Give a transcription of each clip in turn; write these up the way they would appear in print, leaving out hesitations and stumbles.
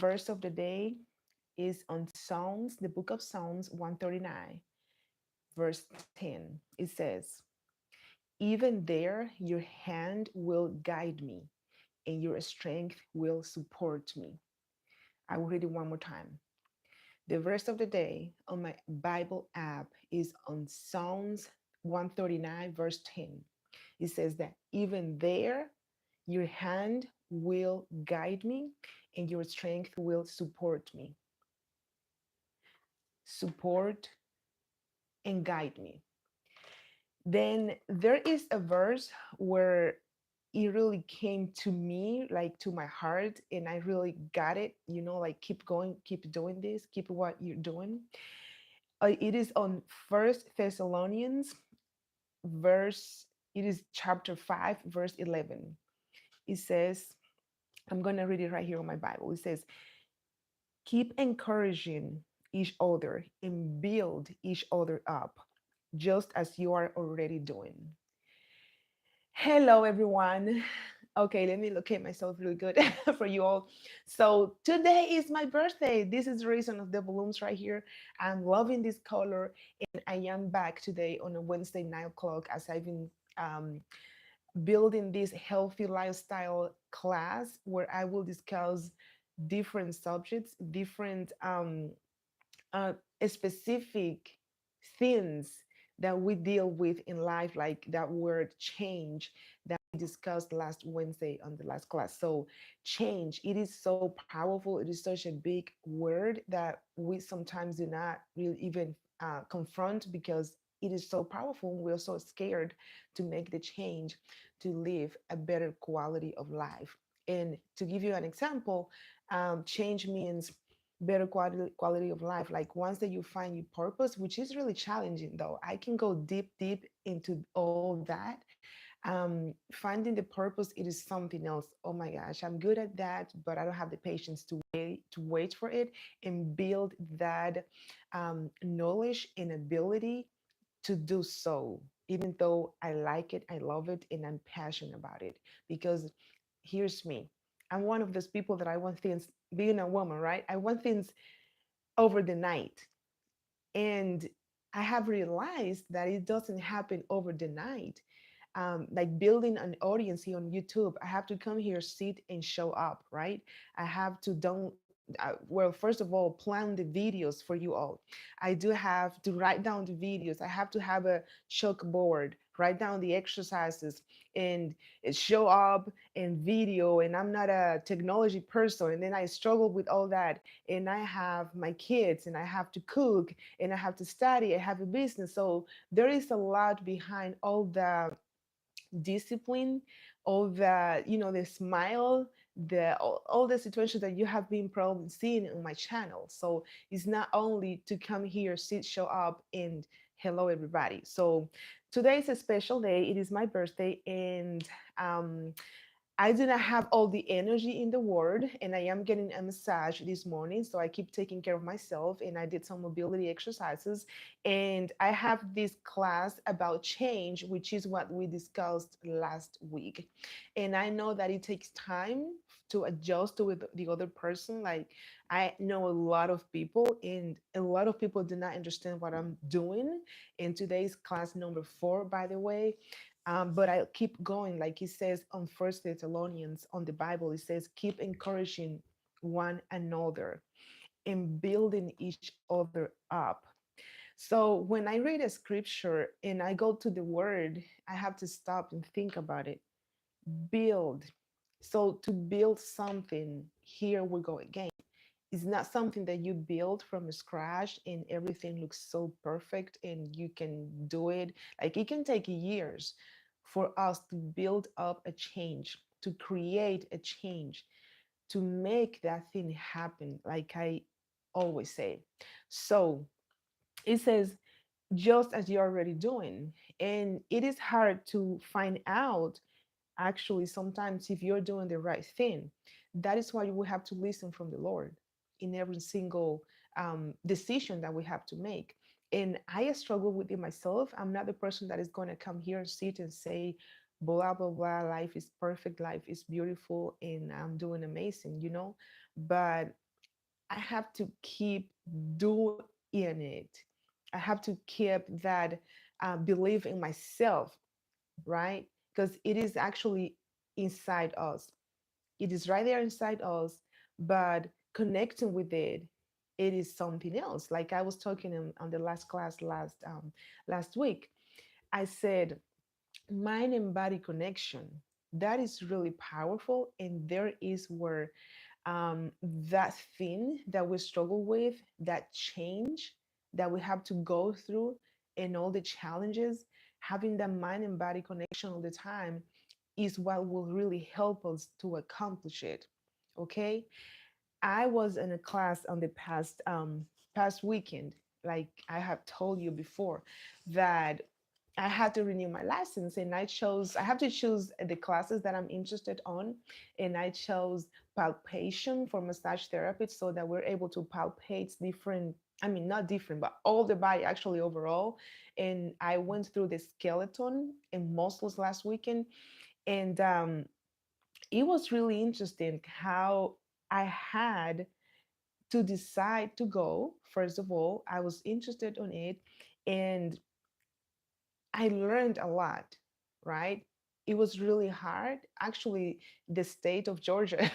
Verse of the day is on Psalms, the book of Psalms 139, verse 10. It says, even there your hand will guide me and your strength will support me. I will read it one more time. The verse of the day on my Bible app is on Psalms 139, verse 10. It says that even there, your hand will guide me and your strength will support me. Support and guide me. Then there is a verse where it really came to me, like to my heart, and I really got it. Like keep going, keep doing this, keep what you're doing. It is on First Thessalonians, verse. It is chapter 5, verse 11. It says, I'm gonna read it right here on my Bible. It says, "Keep encouraging each other and build each other up, just as you are already doing." Hello, everyone. Okay, let me locate myself really good for you all. So today is my birthday. This is the reason of the balloons right here. I'm loving this color, and I am back today on a Wednesday 9 o'clock as I've been um, building this healthy lifestyle class where I will discuss different subjects, different uh, specific things that we deal with in life, like that word change that we discussed last Wednesday on the last class. So, change, it is so powerful. It is such a big word that we sometimes do not really even confront because it is so powerful. We're so scared to make the change to live a better quality of life. And to give you an example, change means better quality of life, like once that you find your purpose, which is really challenging. Though I can go deep into all that. Finding the purpose, it is something else. Oh my gosh, I'm good at that, but I don't have the patience to wait for it and build that knowledge and ability to do so, even though I like it, I love it, and I'm passionate about it. Because here's me, I'm one of those people that I want things, being a woman, right? I want things over the night. And I have realized that it doesn't happen over the night. Like building an audience here on YouTube, I have to come here, sit, and show up, right? I have to don't. Well, first of all, plan the videos for you all. I do have to write down the videos. I have to have a chalkboard, write down the exercises, and show up and video. And I'm not a technology person, and then I struggle with all that. And I have my kids, and I have to cook, and I have to study. I have a business, so there is a lot behind all the discipline, all the the smile, the all the situations that you have been probably seeing on my channel. So it's not only to come here, sit, show up, and hello everybody. So today is a special day. It is my birthday, and um I do not have all the energy in the world, and I am getting a massage this morning. So I keep taking care of myself, and I did some mobility exercises. And I have this class about change, which is what we discussed last week. And I know that it takes time to adjust to with the other person. Like, I know a lot of people, and a lot of people do not understand what I'm doing. In today's class number 4, by the way, but I keep going, like it says on First Thessalonians on the Bible. It says, "Keep encouraging one another and building each other up." So when I read a scripture and I go to the word, I have to stop and think about it. Build. So to build something, here we go again. It's not something that you build from scratch and everything looks so perfect and you can do it. Like it can take years for us to build up a change, to create a change, to make that thing happen, like I always say. So it says, just as you're already doing. And it is hard to find out actually sometimes if you're doing the right thing. That is why we have to listen from the Lord in every single decision that we have to make. And I struggle with it myself. I'm not the person that is going to come here and sit and say blah blah blah, life is perfect, life is beautiful, and I'm doing amazing, but I have to keep doing it. I have to keep that belief in myself, right? Because it is actually inside us. It is right there inside us, but connecting with it is something else. Like I was talking on the last class last week, I said mind and body connection. That is really powerful, and there is where that thing that we struggle with, that change that we have to go through, and all the challenges, having that mind and body connection all the time is what will really help us to accomplish it. Okay, I was in a class on the past weekend, like I have told you before, that I had to renew my license, and I have to choose the classes that I'm interested on, and I chose palpation for massage therapy so that we're able to palpate different, I mean not different, but all the body actually overall. And I went through the skeleton and muscles last weekend, and it was really interesting how I had to decide to go. First of all, I was interested on it, and I learned a lot, right? It was really hard. Actually, the state of Georgia,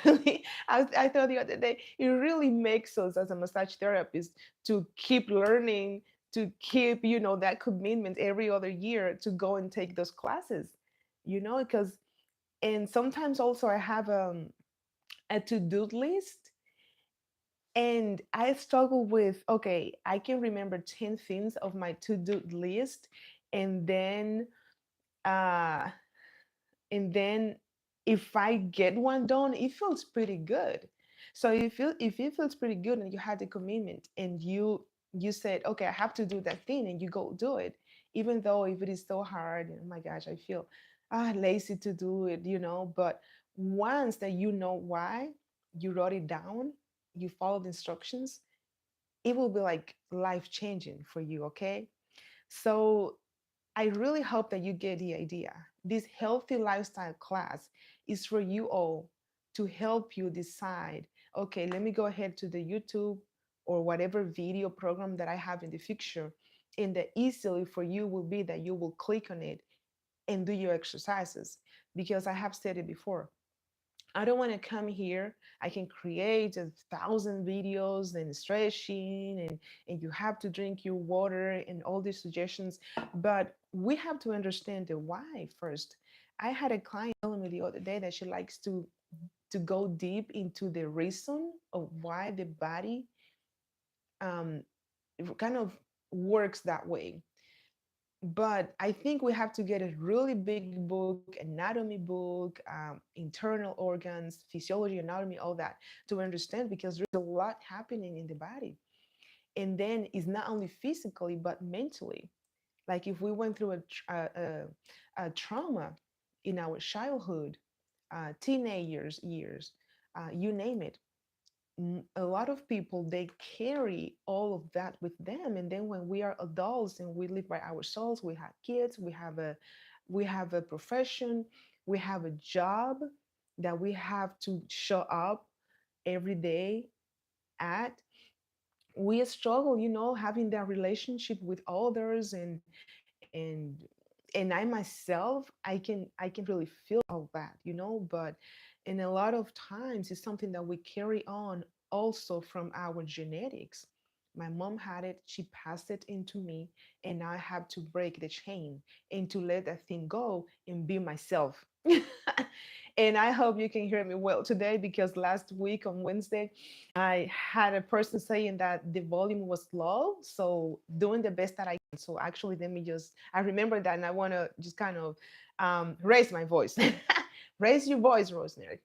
I thought the other day, it really makes us as a massage therapist to keep learning, to keep, that commitment every other year to go and take those classes, because, and sometimes also I have a to-do list, and I struggle with, okay, I can remember 10 things of my to-do list, and then uh and then if I get one done, it feels pretty good. So if it feels pretty good and you had the commitment, and you said, okay, I have to do that thing, and you go do it, even though if it is so hard, and oh my gosh, I feel lazy to do it, but once that you know why, you wrote it down, you followed the instructions, it will be like life changing for you, okay? So I really hope that you get the idea. This healthy lifestyle class is for you all, to help you decide, okay, let me go ahead to the YouTube or whatever video program that I have in the future. And the easily for you will be that you will click on it and do your exercises. Because I have said it before, I don't want to come here. I can create 1,000 videos and stretching, and you have to drink your water and all these suggestions. But we have to understand the why first. I had a client telling me the other day that she likes to go deep into the reason of why the body um, kind of works that way. But I think we have to get a really big book, anatomy book, internal organs, physiology, anatomy, all that, to understand, because there's a lot happening in the body. And then it's not only physically but mentally. Like if we went through a trauma in our childhood, teenagers years, you name it, a lot of people, they carry all of that with them, and then when we are adults and we live by ourselves, we have kids, we have a profession, we have a job that we have to show up every day at, we struggle, having that relationship with others, and and I myself, I can really feel all that, but in a lot of times it's something that we carry on also from our genetics. My mom had it, she passed it into me, and now I have to break the chain and to let that thing go and be myself. And I hope you can hear me well today, because last week on Wednesday I had a person saying that the volume was low. So doing the best that I can. So actually, let me I remember that, and I want to just kind of raise my voice. Raise your voice, Rosemary.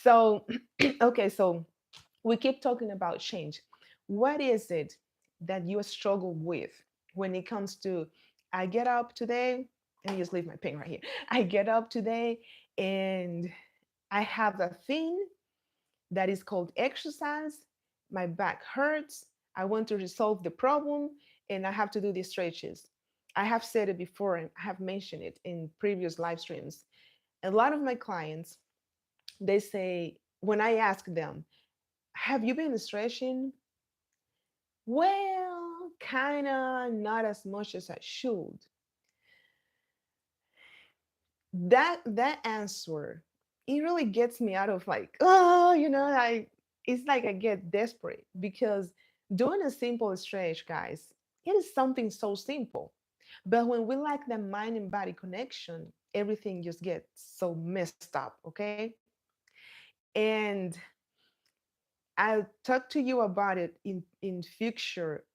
So, okay, so we keep talking about change. What is it that you struggle with when it comes to, I get up today, and just leave my pen right here. I get up today and I have a thing that is called exercise. My back hurts. I want to resolve the problem, and I have to do these stretches. I have said it before, and I have mentioned it in previous live streams. A lot of my clients, they say, when I ask them, Have you been stretching? Well, kind of not as much as I should. That answer, it really gets me out of like, oh, I it's like I get desperate because doing a simple stretch, guys, it is something so simple. But when we lack the mind and body connection, everything just gets so messed up, okay? And I'll talk to you about it in future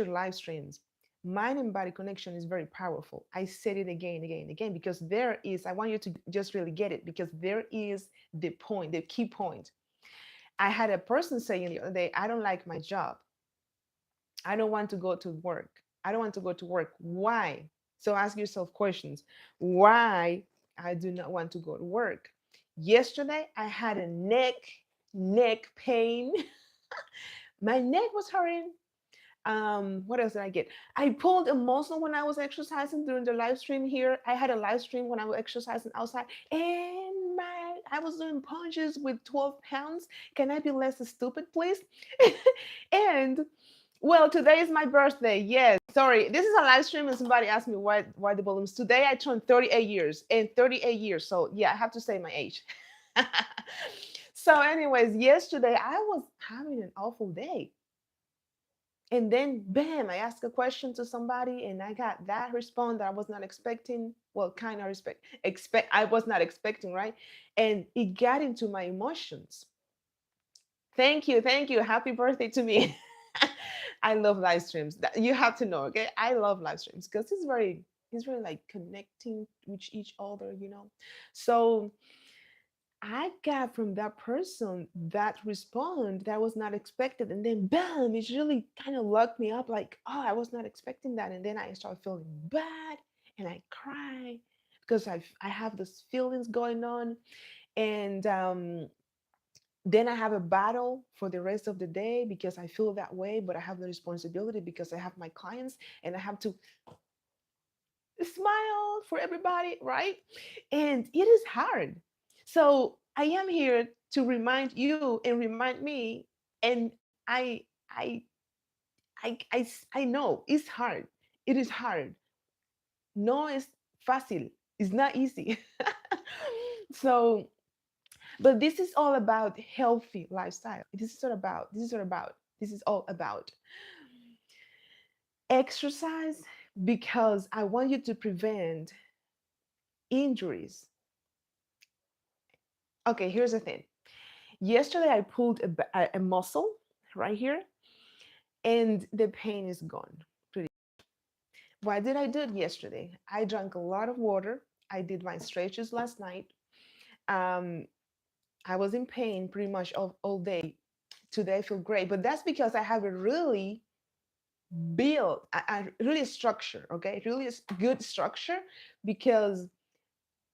live streams. Mind and body connection is very powerful. I said it again, again, again, because there is. I want you to just really get it because there is the point, the key point. I had a person saying the other day, "I don't like my job. I don't want to go to work. I don't want to go to work. Why?" So ask yourself questions. Why I do not want to go to work? Yesterday I had a neck pain. My neck was hurting. What else did I get? I pulled a muscle when I was exercising during the live stream here. I had a live stream when I was exercising outside, and I was doing punches with 12 pounds. Can I be less stupid, please? And well, today is my birthday. Yes. Sorry. This is a live stream and somebody asked me why the balloons. Today I turned 38 years and 38 years. So yeah, I have to say my age. So, anyways, yesterday I was having an awful day. And then bam, I asked a question to somebody and I got that response that I was not expecting. Well, kind of expect I was not expecting, right? And it got into my emotions. Thank you, thank you. Happy birthday to me. I love live streams. You have to know, okay? I love live streams because it's very like connecting with each other. So I got from that person that respond that was not expected, and then bam, it really kind of locked me up. Like, oh, I was not expecting that, and then I start feeling bad, and I cry because I have those feelings going on, and then I have a battle for the rest of the day because I feel that way, but I have the responsibility because I have my clients and I have to smile for everybody, right? And it is hard. So I am here to remind you and remind me. And I, I know it's hard. It is hard. No, it's fácil. It's not easy. So, but this is all about healthy lifestyle. This is all about. This is all about. This is all about exercise because I want you to prevent injuries. Okay, here's the thing. Yesterday, I pulled a muscle right here, and the pain is gone. Why did I do it yesterday? I drank a lot of water. I did my stretches last night. Um, I was in pain pretty much all day. Today, I feel great, but that's because I have a really really structure. Okay, really good structure because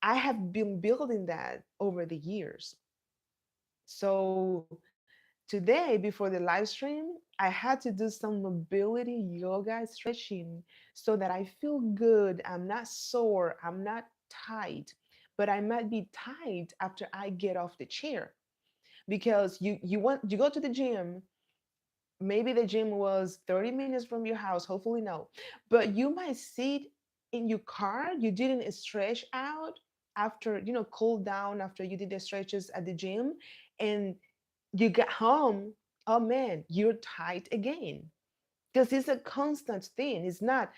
I have been building that over the years. So today, before the live stream, I had to do some mobility yoga stretching so that I feel good. I'm not sore. I'm not tight, but I might be tight after I get off the chair because you go to the gym. Maybe the gym was 30 minutes from your house. Hopefully, no, but you might sit in your car. You didn't stretch out after cool down after you did the stretches at the gym, and you get home, oh man, you're tight again. Because it's a constant thing. It's not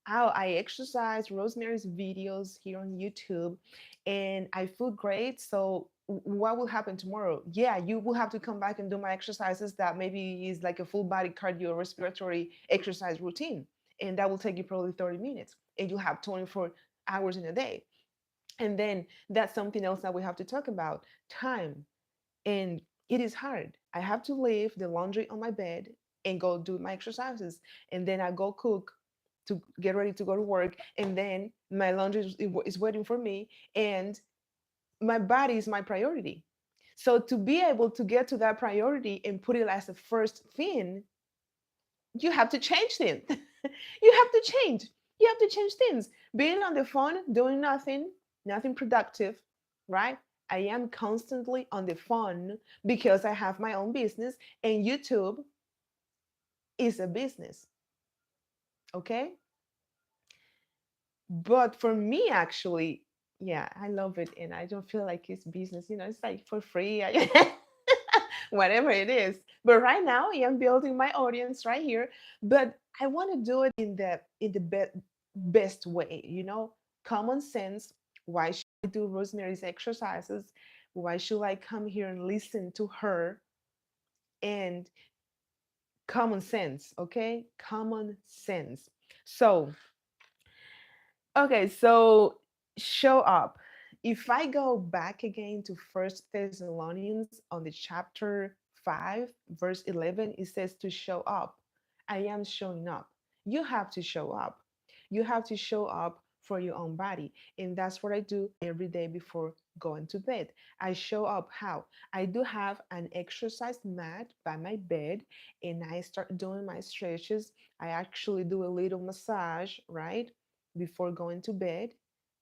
how I exercise Rosemary's videos here on YouTube and I feel great. So what will happen tomorrow? Yeah, you will have to come back and do my exercises that maybe is like a full body cardio respiratory exercise routine. And that will take you probably 30 minutes. And you'll have 24 hours in a day. And then that's something else that we have to talk about time, and it is hard. I have to leave the laundry on my bed and go do my exercises, and then I go cook to get ready to go to work, and then my laundry is waiting for me, and my body is my priority. So to be able to get to that priority and put it as the first thing, you have to change things. You have to change. You have to change things. Being on the phone, doing nothing, nothing productive, right? I am constantly on the phone because I have my own business, and YouTube is a business. Okay. But for me, actually, yeah, I love it. And I don't feel like it's business, it's like for free, whatever it is. But right now, I am building my audience right here. But I want to do it in the best way, common sense. Why should I do Rosemary's exercises? Why should I come here and listen to her? And common sense, okay? Common sense. So, okay, so show up. If I go back again to First Thessalonians on the chapter 5, verse 11, it says to show up. I am showing up. You have to show up. You have to show up for your own body. And that's what I do every day before going to bed. I show up how? I do have an exercise mat by my bed, and I start doing my stretches. I actually do a little massage, right? Before going to bed.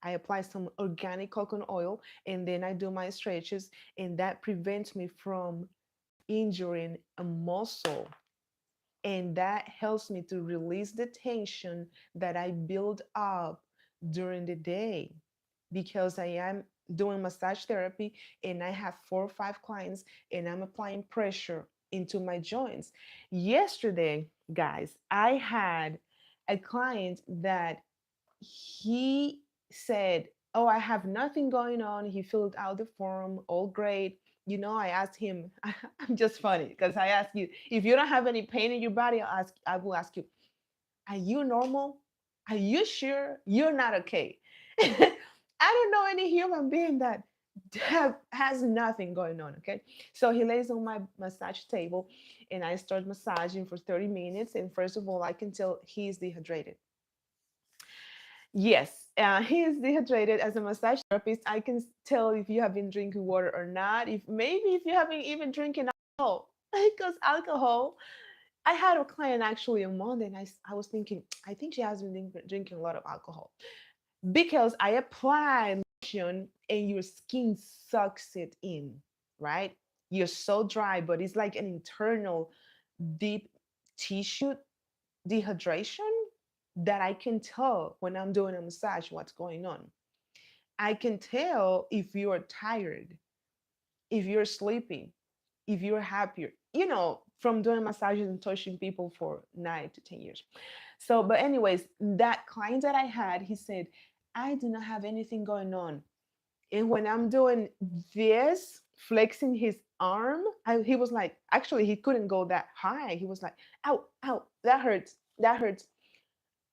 I apply some organic coconut oil, and then I do my stretches, and that prevents me from injuring a muscle. And that helps me to release the tension that I build up during the day, because I am doing massage therapy and I have 4 or 5 clients, and I'm applying pressure into my joints. Yesterday, guys, I had a client that he said, "Oh, I have nothing going on." He filled out the form, all great. I asked him, I'm just funny because I asked you, if you don't have any pain in your body, I will ask you, are you normal? Are you sure you're not okay? I don't know any human being that has nothing going on. Okay. So he lays on my massage table, and I start massaging for 30 minutes. And first of all, I can tell he's dehydrated. Yes, he is dehydrated. As a massage therapist, I can tell if you have been drinking water or not. If you haven't even drinking alcohol, because alcohol. I had a client actually on Monday, and I was thinking, I think she has been drinking a lot of alcohol, because I apply lotion and your skin sucks it in, right? You're so dry, but it's like an internal deep tissue dehydration that I can tell when I'm doing a massage what's going on. I can tell if you're tired, if you're sleepy, if you're happier, from doing massages and touching people for 9 to 10 years. So, but anyways, that client that I had, he said, I do not have anything going on. And when I'm doing this, flexing his arm, he was like, actually, he couldn't go that high. He was like, ow, ow, that hurts. That hurts.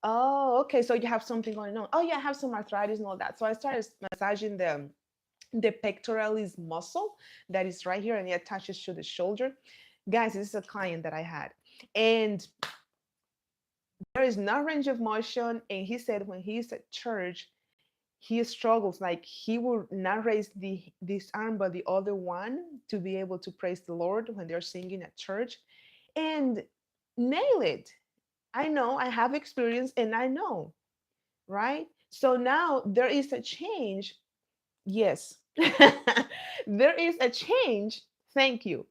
Oh, okay. So you have something going on. Oh, yeah, I have some arthritis and all that. So I started massaging the pectoralis muscle that is right here, and it attaches to the shoulder. Guys, this is a client that I had. And there is no range of motion. And he said when he's at church, he struggles, like he will not raise this arm but the other one to be able to praise the Lord when they're singing at church. And nail it. I know, I have experience, and I know, right? So now there is a change. Yes. There is a change. Thank you.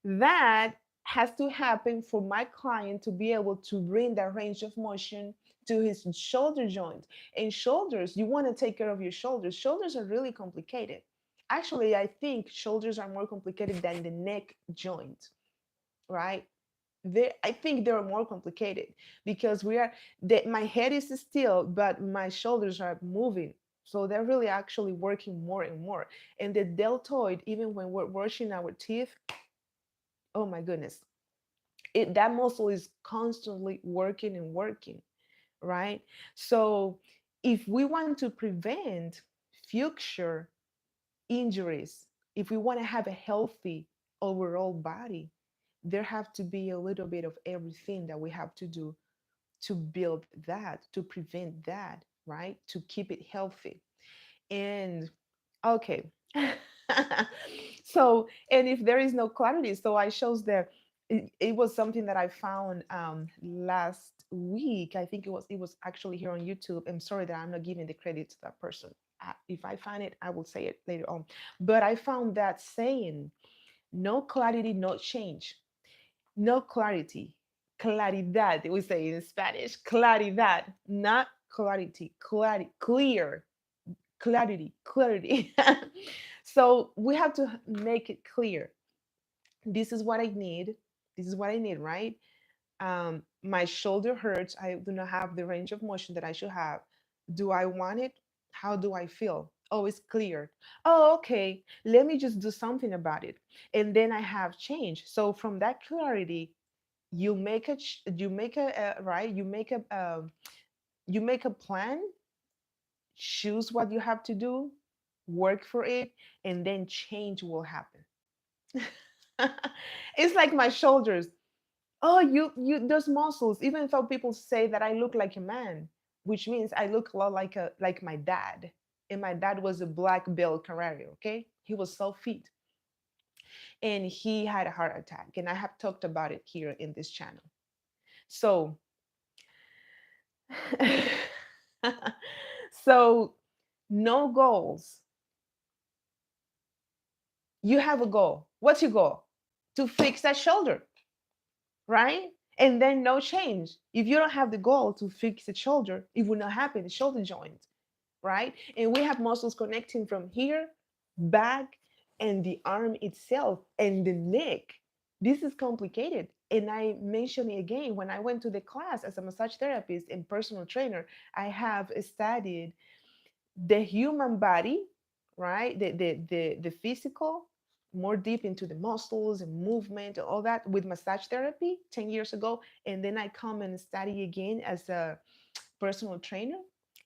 That has to happen for my client to be able to bring that range of motion to his shoulder joint. And shoulders, you want to take care of your shoulders. Shoulders are really complicated. Actually, I think shoulders are more complicated than the neck joint, right? I think they're more complicated because my head is still, but my shoulders are moving. So they're really actually working more and more. And the deltoid, even when we're brushing our teeth, oh my goodness, that muscle is constantly working and working, right? So if we want to prevent future injuries, if we want to have a healthy overall body, there have to be a little bit of everything that we have to do to build that, to prevent that, right? To keep it healthy. And okay. So, and if there is no clarity, so I shows there, it was something that I found last week. I think it was actually here on YouTube. I'm sorry that I'm not giving the credit to that person. If I find it, I will say it later on. But I found that saying, no clarity, no change. No clarity. Claridad, we say in Spanish. Claridad, not clarity. Clarity, clear. Clarity, clarity. So we have to make it clear. This is what I need. This is what I need, right? My shoulder hurts. I do not have the range of motion that I should have. Do I want it? How do I feel? Oh, it's clear. Oh, okay. Let me just do something about it. And then I have change. So from that clarity, you make a right. You make a plan, choose what you have to do, work for it, and then change will happen. It's like my shoulders. Oh, you those muscles. Even though people say that I look like a man, which means I look a lot like my dad. And my dad was a black belt karate. Okay, he was so fit, and he had a heart attack. And I have talked about it here in this channel. So, so no goals. You have a goal. What's your goal? To fix that shoulder, right? And then no change. If you don't have the goal to fix the shoulder, it will not happen, the shoulder joint, right? And we have muscles connecting from here, back, and the arm itself, and the neck. This is complicated. And I mentioned it again when I went to the class as a massage therapist and personal trainer. I have studied the human body, right? The physical, more deep into the muscles and movement and all that with massage therapy 10 years ago. And then I come and study again as a personal trainer.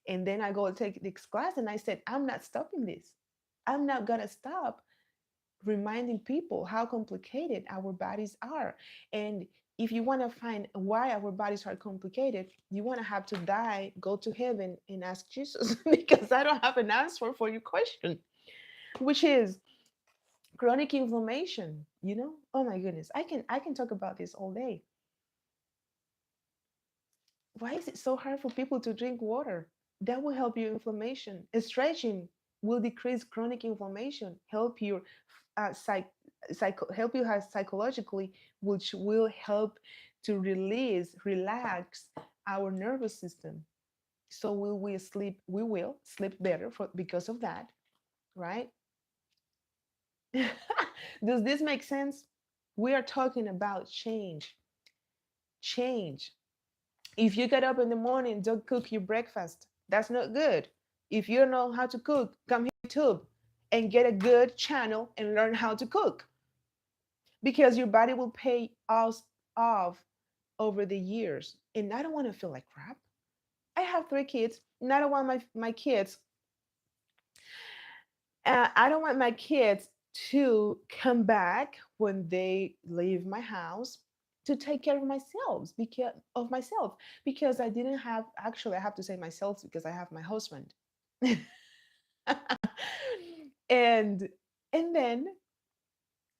And then I go and take this class and I said, I'm not stopping this. I'm not gonna stop reminding people how complicated our bodies are. And if you want to find why our bodies are complicated, you want to have to die, go to heaven, and ask Jesus, because I don't have an answer for your question, which is chronic inflammation. Oh my goodness, I can talk about this all day. Why is it so hard for people to drink water? That will help your inflammation. Stretching will decrease chronic inflammation, help your psych, help you have psychologically, which will help to relax our nervous system. So we will sleep better because of that, right? Does this make sense? We are talking about change. Change. If you get up in the morning, don't cook your breakfast. That's not good. If you don't know how to cook, come here to YouTube and get a good channel and learn how to cook, because your body will pay us off over the years. And I don't want to feel like crap. I have 3 kids, and I don't want my kids. I don't want my kids to come back when they leave my house to take care of myself, because I didn't have, actually I have to say myself because I have my husband. and and then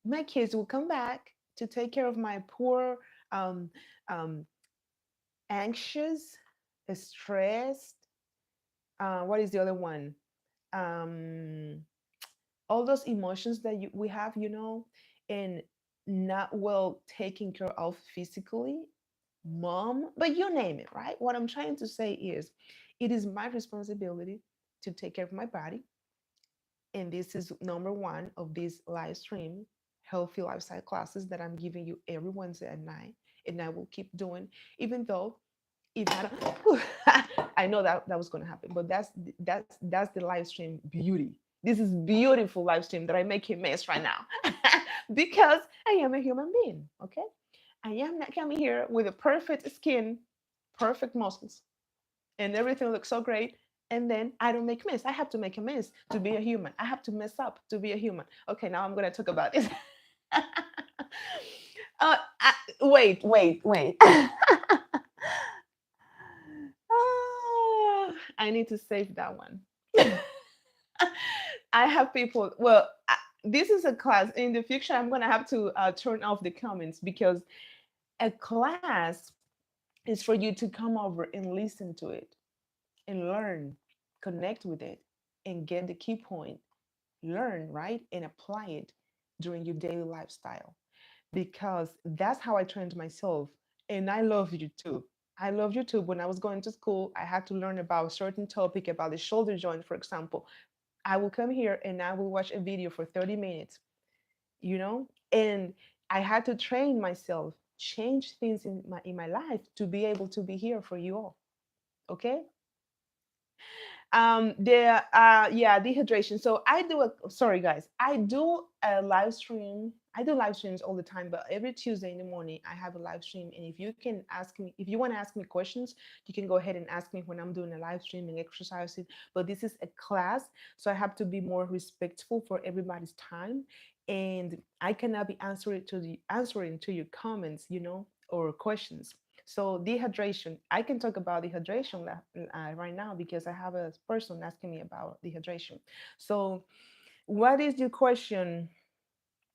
my kids will come back to take care of my poor, um, um, anxious, stressed. What is the other one? Um, all those emotions that we have, and not well taken care of physically, mom, but you name it, right? What I'm trying to say is, it is my responsibility to take care of my body. And this is number one of this live stream, healthy lifestyle classes that I'm giving you every Wednesday at 9. And I will keep doing, even though if I don't, I know that was going to happen, but that's the live stream beauty. This is beautiful live stream that I make a mess right now, because I am a human being. Okay, I am not coming here with a perfect skin, perfect muscles, and everything looks so great. And then I don't make mess. I have to make a mess to be a human. I have to mess up to be a human. Okay, now I'm gonna talk about this. Wait. I need to save that one. I have people. Well, this is a class. In the future, I'm gonna have to turn off the comments, because a class is for you to come over and listen to it and learn, connect with it. and get the key point, learn, right? And apply it during your daily lifestyle, because that's how I trained myself. And I love YouTube. I love YouTube. When I was going to school, I had to learn about a certain topic, about the shoulder joint, for example. I will come here and I will watch a video for 30 minutes, you know? And I had to train myself, change things in my life to be able to be here for you all. Okay? The yeah, dehydration. So I do a, sorry guys, I do a live stream. I do live streams all the time, but every Tuesday in the morning I have a live stream. And if you can ask me, if you want to ask me questions, you can go ahead and ask me when I'm doing a live stream and exercising. But this is a class, so I have to be more respectful for everybody's time, and I cannot be answering to your comments, or questions. So dehydration, I can talk about dehydration right now because I have a person asking me about dehydration. So what is your question?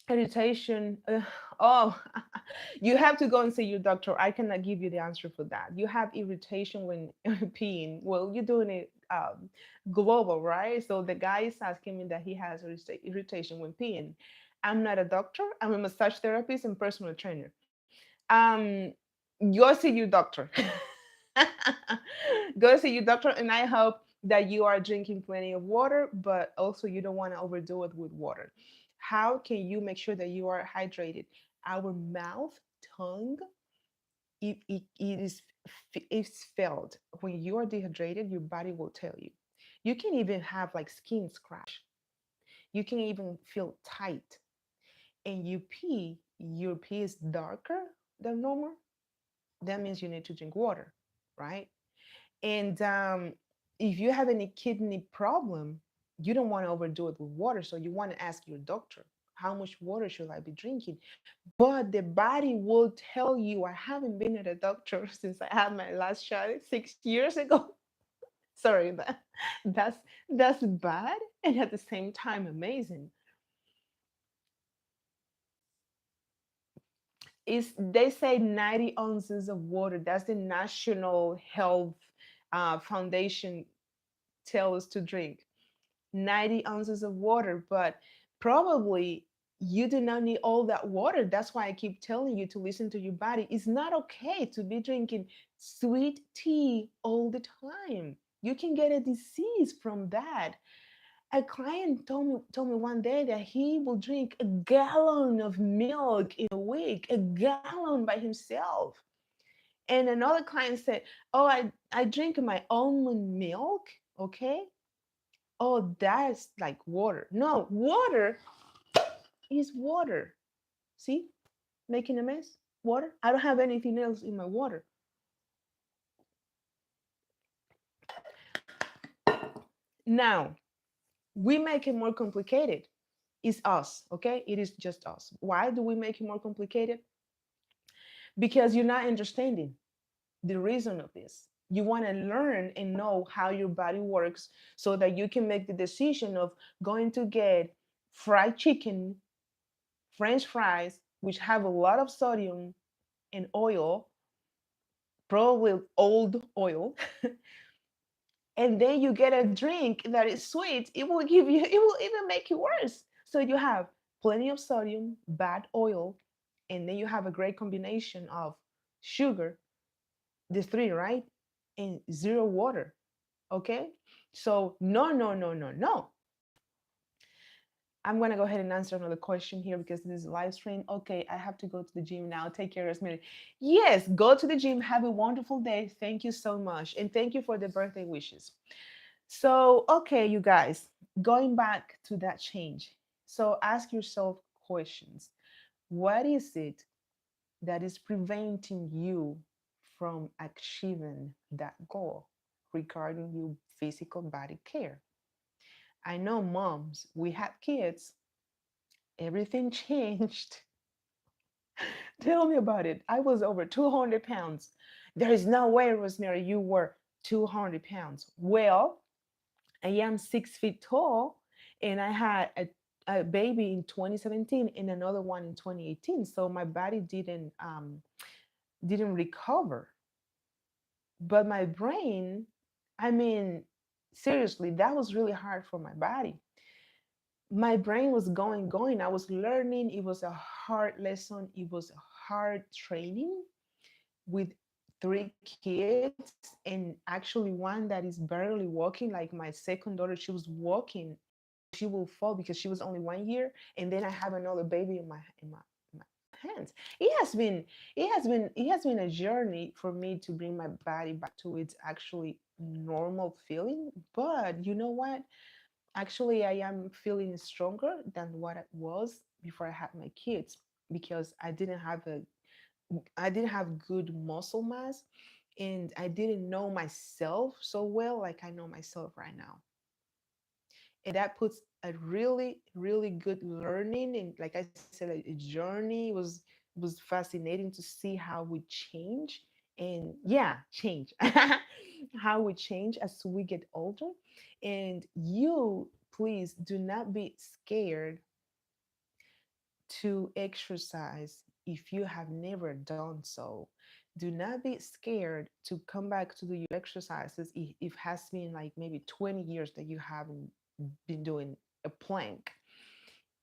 Irritation. Oh, you have to go and see your doctor. I cannot give you the answer for that. You have irritation when peeing. Well, you're doing it global, right? So the guy is asking me that he has irritation when peeing. I'm not a doctor. I'm a massage therapist and personal trainer. Um, go see your doctor. Go see your doctor, and I hope that you are drinking plenty of water, but also you don't want to overdo it with water. How can you make sure that you are hydrated? Our mouth, tongue, it's felt. When you are dehydrated, your body will tell you. You can even have like skin scratch. You can even feel tight. And your pee is darker than normal. That means you need to drink water, right? And if you have any kidney problem, you don't want to overdo it with water. So you want to ask your doctor, how much water should I be drinking? But the body will tell you. I haven't been at a doctor since I had my last shot 6 years ago. Sorry, that's bad and at the same time amazing. Is they say 90 ounces of water. That's the National Health Foundation tell us to drink 90 ounces of water, but probably you do not need all that water. That's why I keep telling you to listen to your body. It's not okay to be drinking sweet tea all the time. You can get a disease from that. A client told me one day that he will drink a gallon of milk in a week, a gallon by himself. And another client said, "Oh, I drink my almond milk, okay? Oh, that's like water." No, water is water. See, making a mess. Water. I don't have anything else in my water. Now, we make it more complicated. It's us, okay? It is just us. Why do we make it more complicated? Because you're not understanding the reason of this. You want to learn and know how your body works so that you can make the decision of going to get fried chicken, French fries, which have a lot of sodium and oil, probably old oil, and then you get a drink that is sweet, it will give you, it will even make you worse. So you have plenty of sodium, bad oil, and then you have a great combination of sugar, the three, right? And zero water. Okay? So no, no, no, no, no. I'm gonna go ahead and answer another question here because this is a live stream. Okay, I have to go to the gym now. Take care, Rosemary. Yes, go to the gym. Have a wonderful day. Thank you so much. And thank you for the birthday wishes. So, okay, you guys, going back to that change. So ask yourself questions. What is it that is preventing you from achieving that goal regarding your physical body care? I know moms, we had kids, everything changed. Tell me about it. I was over 200 pounds. There is no way, Rosemary, you were 200 pounds. Well, I am 6 feet tall, and I had a baby in 2017 and another one in 2018. So my body didn't recover, but my brain, I mean, Seriously, that was really hard for my body. My brain was going. I was learning. It was a hard lesson. It was a hard training with three kids, and actually one that is barely walking. Like my second daughter, she was walking, she will fall because she was only 1 year, and then I have another baby in my hands. It has been a journey for me to bring my body back to its actually normal feeling. But you know what? Actually, I am feeling stronger than what I was before I had my kids, because I didn't have good muscle mass, and I didn't know myself so well like I know myself right now. And that puts a really, really good learning, and like I said, a journey. It was fascinating to see how we change, and yeah, change. How we change as we get older. And you, please do not be scared to exercise if you have never done so. Do not be scared to come back to do your exercises if has been like maybe 20 years that you haven't been doing a plank.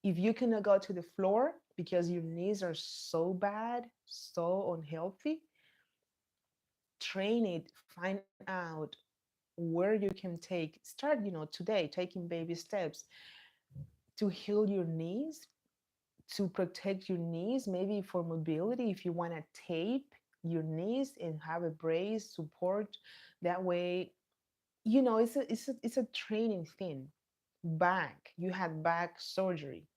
If you cannot go to the floor because your knees are so bad, so unhealthy, train it, find out where you can start today taking baby steps to heal your knees, to protect your knees, maybe for mobility, if you want to tape your knees and have a brace support. That way, it's a training thing. Back, you had back surgery.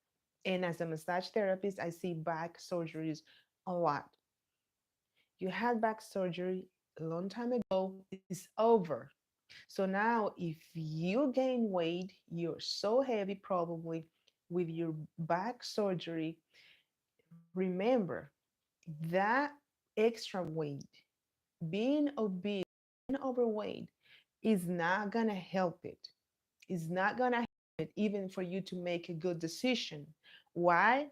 And as a massage therapist, I see back surgeries a lot. You had back surgery a long time ago, it's over. So now, if you gain weight, you're so heavy probably with your back surgery, remember that extra weight, being obese, being overweight, is not gonna help it. Is not gonna help it even for you to make a good decision. Why?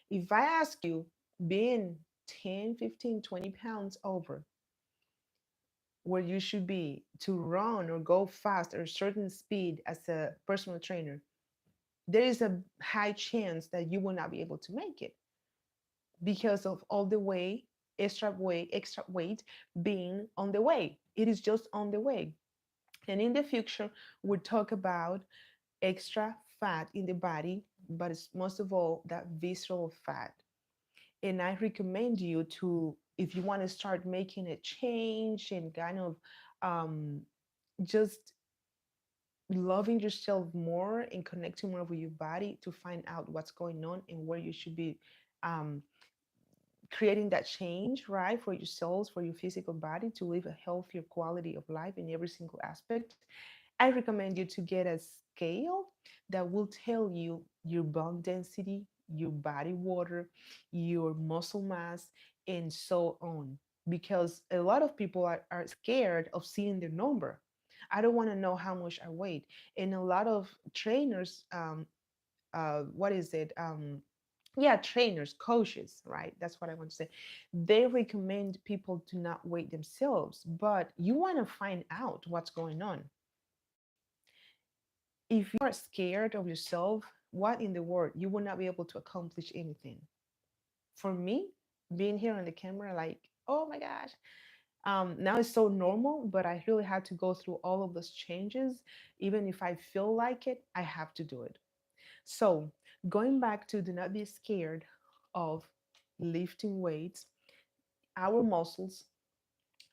If I ask you, being 10, 15, 20 pounds over where you should be to run or go fast or a certain speed as a personal trainer, there is a high chance that you will not be able to make it because of all the extra weight being on the way. It is just on the way. And in the future, we'll talk about extra fat in the body, but it's most of all that visceral fat. And I recommend you to, if you want to start making a change and kind of um, just loving yourself more and connecting more with your body, to find out what's going on and where you should be um, creating that change, right, for yourselves, for your physical body, to live a healthier quality of life in every single aspect. I recommend you to get a scale that will tell you your bone density, your body water, your muscle mass, and so on. Because a lot of people are scared of seeing their number. I don't want to know how much I weigh. And a lot of trainers, what is it? Yeah, trainers, coaches, right? That's what I want to say. They recommend people to not weigh themselves, but you want to find out what's going on. If you are scared of yourself, what in the world? You will not be able to accomplish anything. For me, being here on the camera, like, oh my gosh, now it's so normal, but I really had to go through all of those changes. Even if I feel like it, I have to do it. So, going back to do not be scared of lifting weights. Our muscles,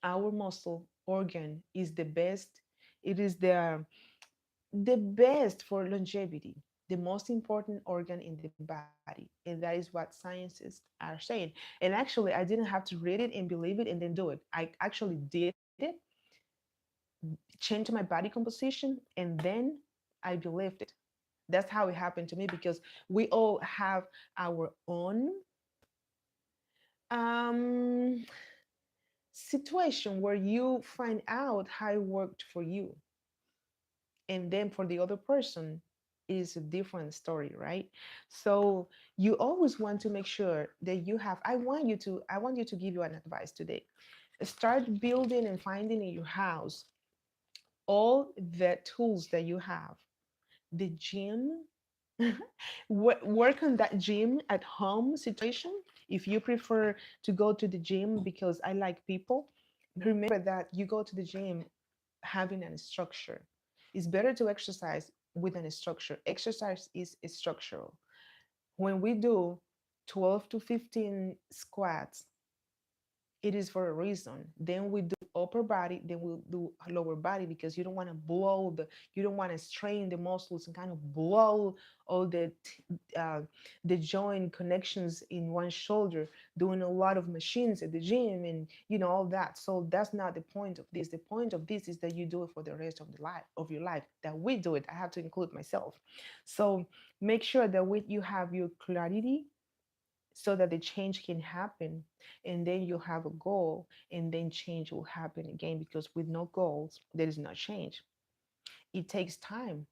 our muscle organ is the best. It is the best for longevity, the most important organ in the body. And that is what scientists are saying. And actually, I didn't have to read it and believe it and then do it. I actually did it, changed my body composition, and then I believed it. That's how it happened to me, because we all have our own um, situation where you find out how it worked for you, and then for the other person is a different story, right? So you always want to make sure that you have, I want you to give you an advice today. Start building and finding in your house all the tools that you have, the gym, work on that gym at home situation. If you prefer to go to the gym because I like people, remember that you go to the gym having a structure. It's better to exercise with a structure. Exercise is structural. When we do 12 to 15 squats, it is for a reason. Then we do upper body, then we'll do lower body, because you don't want to you don't want to strain the muscles and kind of blow all the joint connections in one shoulder, doing a lot of machines at the gym and all that. So that's not the point of this. The point of this is that you do it for the rest of the life of your life. That we do it. I have to include myself. So make sure that with you have your clarity, so that the change can happen, and then you have a goal, and then change will happen again, because with no goals there is no change. It takes time.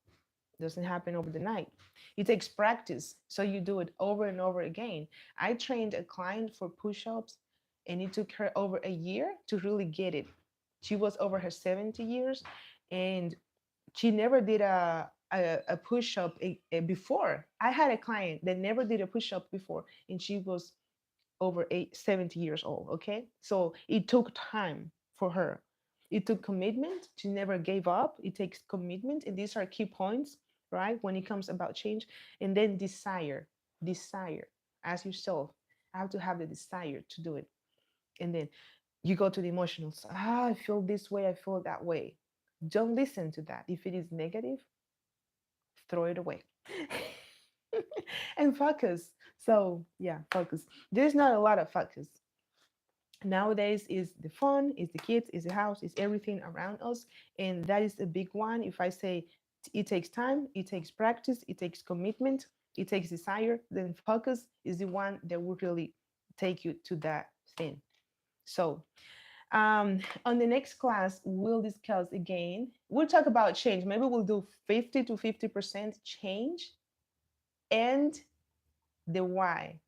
It doesn't happen over the night. It takes practice, so you do it over and over again. I trained a client for push-ups, and it took her over a year to really get it. She was over her 70 years, and she never did a push-up before. I had a client that never did a push-up before, and she was over 70 years old. Okay, so it took time for her. It took commitment. She never gave up. It takes commitment, and these are key points, right, when it comes about change. And then desire. Ask yourself, I have to have the desire to do it. And then you go to the emotionals. I feel this way, I feel that way. Don't listen to that. If it is negative, throw it away. And focus. So yeah, focus. There's not a lot of focus nowadays. Is the fun, is the kids, is the house, is everything around us, and that is a big one. If I say it takes time, it takes practice, it takes commitment, it takes desire, then focus is the one that will really take you to that thing. So on the next class, we'll discuss again. We'll talk about change. Maybe we'll do 50 to 50% change, and the why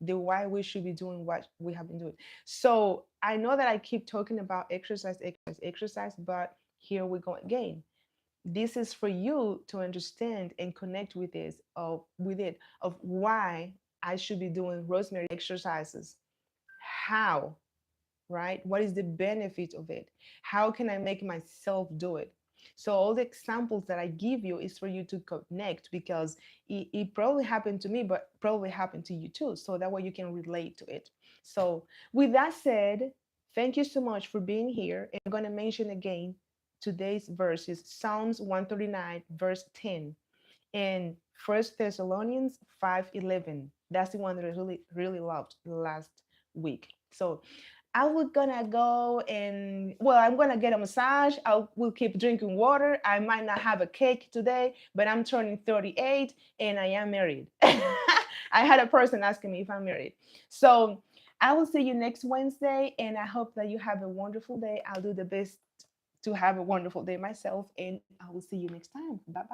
we should be doing what we have been doing. So I know that I keep talking about exercise, exercise, exercise, but here we go again. This is for you to understand and connect with this with it of why I should be doing rosemary exercises. How, right? What is the benefit of it? How can I make myself do it? So all the examples that I give you is for you to connect, because it probably happened to me, but probably happened to you too. So that way you can relate to it. So with that said, thank you so much for being here. And I'm going to mention again today's verses, Psalms 139, verse 10, and First Thessalonians 5:11. That's the one that I really, really loved last week. So I was gonna go and, well, I'm gonna get a massage. I will keep drinking water. I might not have a cake today, but I'm turning 38 and I am married. I had a person asking me if I'm married. So I will see you next Wednesday, and I hope that you have a wonderful day. I'll do the best to have a wonderful day myself, and I will see you next time. Bye bye.